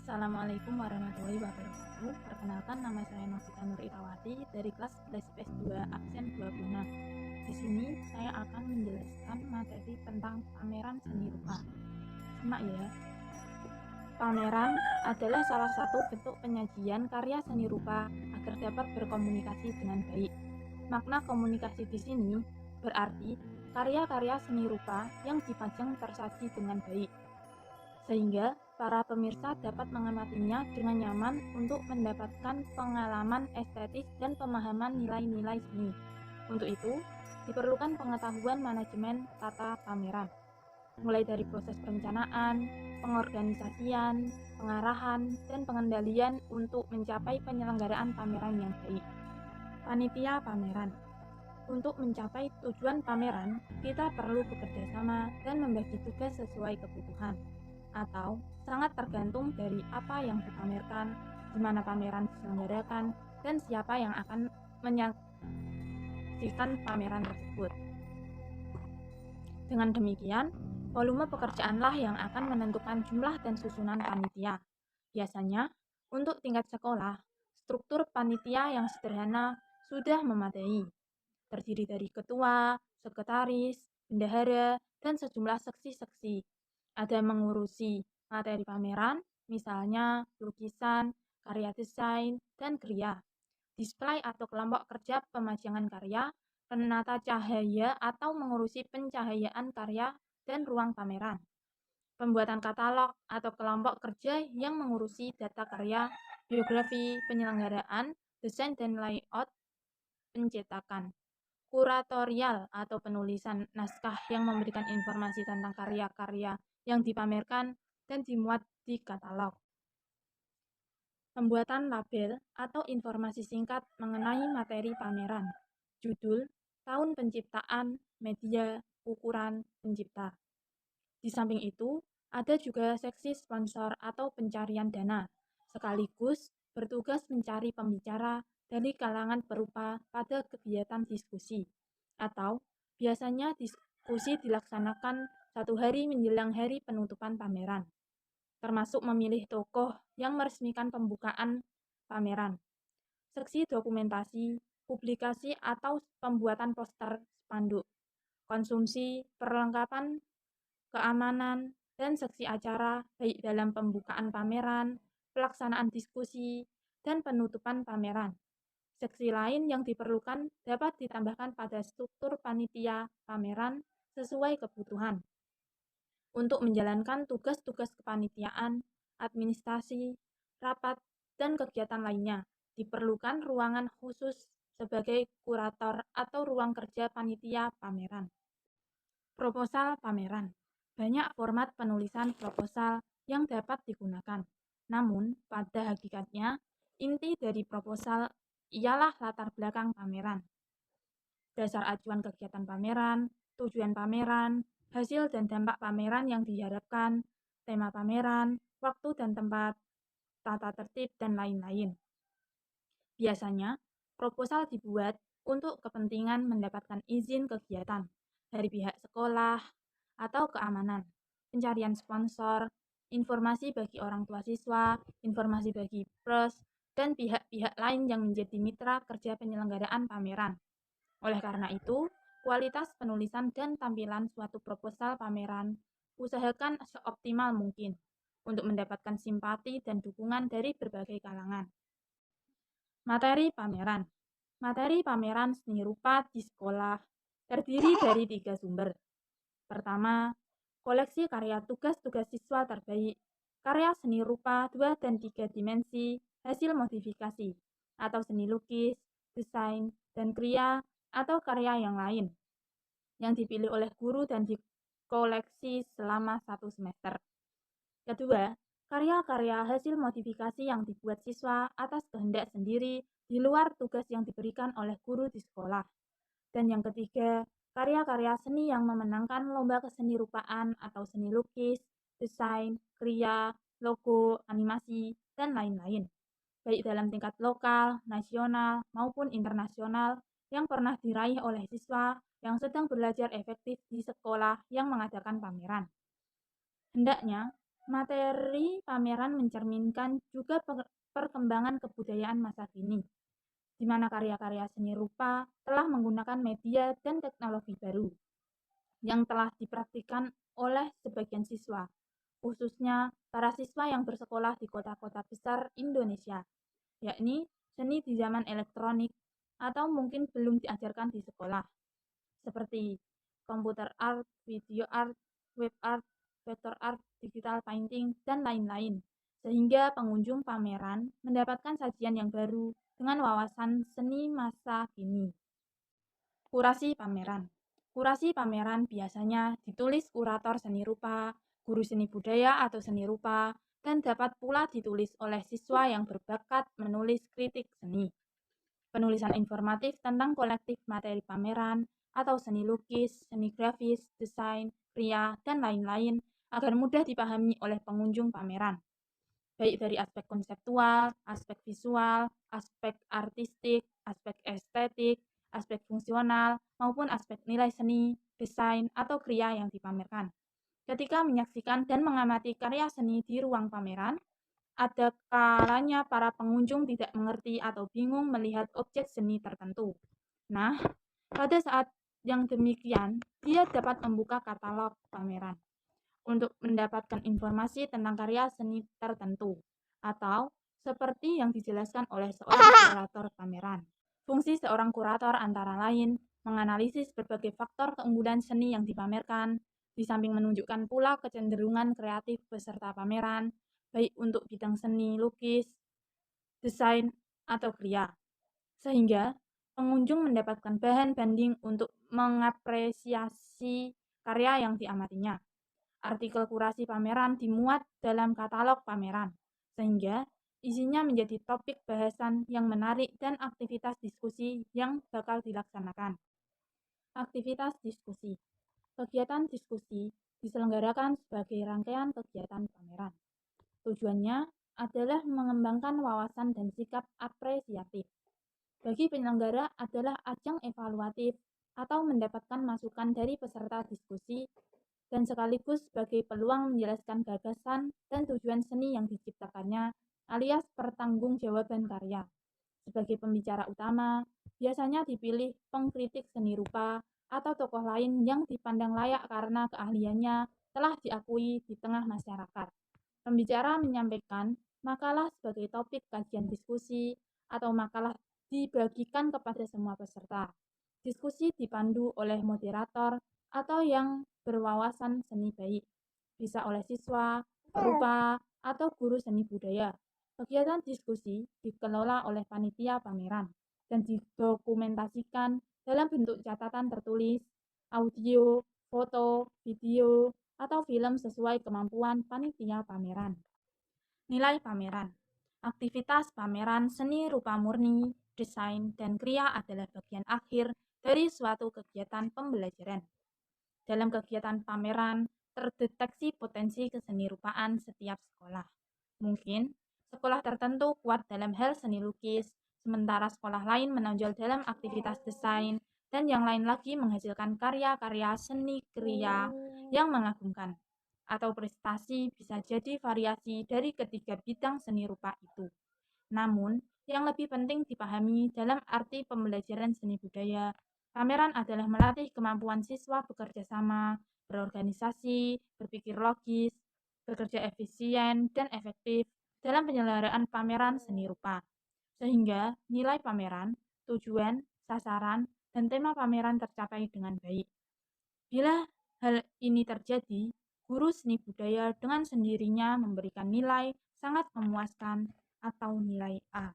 Assalamualaikum warahmatullahi wabarakatuh. Perkenalkan, nama saya Novita Nur Irawati dari kelas 11 IPS 2 absen 26. Di sini saya akan menjelaskan materi tentang pameran seni rupa. Simak ya. Pameran adalah salah satu bentuk penyajian karya seni rupa agar dapat berkomunikasi dengan baik. Makna komunikasi di sini berarti karya-karya seni rupa yang dipajang tersaji dengan baik, sehingga para pemirsa dapat mengamatinya dengan nyaman untuk mendapatkan pengalaman estetis dan pemahaman nilai-nilai seni. Untuk itu, diperlukan pengetahuan manajemen tata pameran, mulai dari proses perencanaan, pengorganisasian, pengarahan, dan pengendalian untuk mencapai penyelenggaraan pameran yang baik. Panitia pameran. Untuk mencapai tujuan pameran, kita perlu bekerja sama dan membagi tugas sesuai kebutuhan, atau sangat tergantung dari apa yang dipamerkan, di mana pameran diselenggarakan, dan siapa yang akan menyaksikan pameran tersebut. Dengan demikian, volume pekerjaanlah yang akan menentukan jumlah dan susunan panitia. Biasanya, untuk tingkat sekolah, struktur panitia yang sederhana sudah memadai, terdiri dari ketua, sekretaris, bendahara, dan sejumlah seksi-seksi. Ada mengurusi materi pameran, misalnya lukisan, karya desain, dan kriya, display atau kelompok kerja pemajangan karya, penata cahaya atau mengurusi pencahayaan karya dan ruang pameran, pembuatan katalog atau kelompok kerja yang mengurusi data karya, biografi, penyelenggaraan, desain dan layout, pencetakan, kuratorial atau penulisan naskah yang memberikan informasi tentang karya-karya yang dipamerkan dan dimuat di katalog. Pembuatan label atau informasi singkat mengenai materi pameran, judul, tahun penciptaan, media, ukuran, pencipta. Di samping itu, ada juga seksi sponsor atau pencarian dana, sekaligus bertugas mencari pembicara dari kalangan perupa pada kegiatan diskusi, atau biasanya diskusi dilaksanakan 1 hari menjelang hari penutupan pameran, termasuk memilih tokoh yang meresmikan pembukaan pameran. Seksi dokumentasi, publikasi atau pembuatan poster spanduk, konsumsi, perlengkapan, keamanan, dan seksi acara baik dalam pembukaan pameran, pelaksanaan diskusi, dan penutupan pameran. Seksi lain yang diperlukan dapat ditambahkan pada struktur panitia pameran sesuai kebutuhan. Untuk menjalankan tugas-tugas kepanitiaan, administrasi, rapat, dan kegiatan lainnya, diperlukan ruangan khusus sebagai kurator atau ruang kerja panitia pameran. Proposal pameran. Banyak format penulisan proposal yang dapat digunakan. Namun, pada hakikatnya, inti dari proposal ialah latar belakang pameran, dasar acuan kegiatan pameran, tujuan pameran, hasil dan dampak pameran yang diharapkan, tema pameran, waktu dan tempat, tata tertib, dan lain-lain. Biasanya, proposal dibuat untuk kepentingan mendapatkan izin kegiatan dari pihak sekolah atau keamanan, pencarian sponsor, informasi bagi orang tua siswa, informasi bagi pers, dan pihak-pihak lain yang menjadi mitra kerja penyelenggaraan pameran. Oleh karena itu, kualitas penulisan dan tampilan suatu proposal pameran usahakan seoptimal mungkin untuk mendapatkan simpati dan dukungan dari berbagai kalangan. Materi pameran. Materi pameran seni rupa di sekolah terdiri dari 3 sumber. Pertama, koleksi karya tugas-tugas siswa terbaik, karya seni rupa 2 dan 3 dimensi, hasil modifikasi, atau seni lukis, desain, dan kriya atau karya yang lain, yang dipilih oleh guru dan dikoleksi selama 1 semester. Kedua, karya-karya hasil modifikasi yang dibuat siswa atas kehendak sendiri di luar tugas yang diberikan oleh guru di sekolah. Dan yang ketiga, karya-karya seni yang memenangkan lomba kesenirupaan atau seni lukis, desain, kriya, logo, animasi, dan lain-lain, baik dalam tingkat lokal, nasional, maupun internasional yang pernah diraih oleh siswa yang sedang belajar efektif di sekolah yang mengadakan pameran. Hendaknya, Materi pameran mencerminkan juga perkembangan kebudayaan masa kini, di mana karya-karya seni rupa telah menggunakan media dan teknologi baru yang telah dipraktikkan oleh sebagian siswa, khususnya para siswa yang bersekolah di kota-kota besar Indonesia, yakni seni di zaman elektronik atau mungkin belum diajarkan di sekolah, seperti computer art, video art, web art, vector art, digital painting, dan lain-lain. Sehingga pengunjung pameran mendapatkan sajian yang baru dengan wawasan seni masa kini. Kurasi pameran. Kurasi pameran biasanya ditulis kurator seni rupa, guru seni budaya atau seni rupa, dan dapat pula ditulis oleh siswa yang berbakat menulis kritik seni. Penulisan informatif tentang kolektif materi pameran atau seni lukis, seni grafis, desain, kria, dan lain-lain agar mudah dipahami oleh pengunjung pameran, baik dari aspek konseptual, aspek visual, aspek artistik, aspek estetik, aspek fungsional, maupun aspek nilai seni, desain, atau kria yang dipamerkan. Ketika menyaksikan dan mengamati karya seni di ruang pameran, ada kalanya para pengunjung tidak mengerti atau bingung melihat objek seni tertentu. Nah, pada saat yang demikian, dia dapat membuka katalog pameran untuk mendapatkan informasi tentang karya seni tertentu, atau seperti yang dijelaskan oleh seorang kurator pameran. Fungsi seorang kurator antara lain menganalisis berbagai faktor keunggulan seni yang dipamerkan, di samping menunjukkan pula kecenderungan kreatif peserta pameran, baik untuk bidang seni, lukis, desain, atau kria, sehingga pengunjung mendapatkan bahan banding untuk mengapresiasi karya yang diamatinya. Artikel kurasi pameran dimuat dalam katalog pameran, sehingga isinya menjadi topik bahasan yang menarik dan aktivitas diskusi yang bakal dilaksanakan. Aktivitas diskusi. Kegiatan diskusi diselenggarakan sebagai rangkaian kegiatan pameran. Tujuannya adalah mengembangkan wawasan dan sikap apresiatif. Bagi penyelenggara adalah ajang evaluatif atau mendapatkan masukan dari peserta diskusi dan sekaligus sebagai peluang menjelaskan gagasan dan tujuan seni yang diciptakannya alias pertanggungjawaban karya. Sebagai pembicara utama, biasanya dipilih pengkritik seni rupa atau tokoh lain yang dipandang layak karena keahliannya telah diakui di tengah masyarakat. Pembicara menyampaikan makalah sebagai topik kajian diskusi atau makalah dibagikan kepada semua peserta. Diskusi dipandu oleh moderator atau yang berwawasan seni baik, bisa oleh siswa, perupa, atau guru seni budaya. Kegiatan diskusi dikelola oleh panitia pameran dan didokumentasikan dalam bentuk catatan tertulis, audio, foto, video, atau film sesuai kemampuan panitia pameran. Nilai pameran. Aktivitas pameran seni rupa murni, desain, dan kria adalah bagian akhir dari suatu kegiatan pembelajaran. Dalam kegiatan pameran, terdeteksi potensi kesenirupaan setiap sekolah. Mungkin sekolah tertentu kuat dalam hal seni lukis, sementara sekolah lain menonjol dalam aktivitas desain, dan yang lain lagi menghasilkan karya-karya seni kria yang mengagumkan. Atau prestasi bisa jadi variasi dari ketiga bidang seni rupa itu. Namun, yang lebih penting dipahami dalam arti pembelajaran seni budaya, pameran adalah melatih kemampuan siswa bekerja sama, berorganisasi, berpikir logis, bekerja efisien dan efektif dalam penyelenggaraan pameran seni rupa. Sehingga nilai pameran, tujuan, sasaran, dan tema pameran tercapai dengan baik. Bila hal ini terjadi, guru seni budaya dengan sendirinya memberikan nilai sangat memuaskan atau nilai A.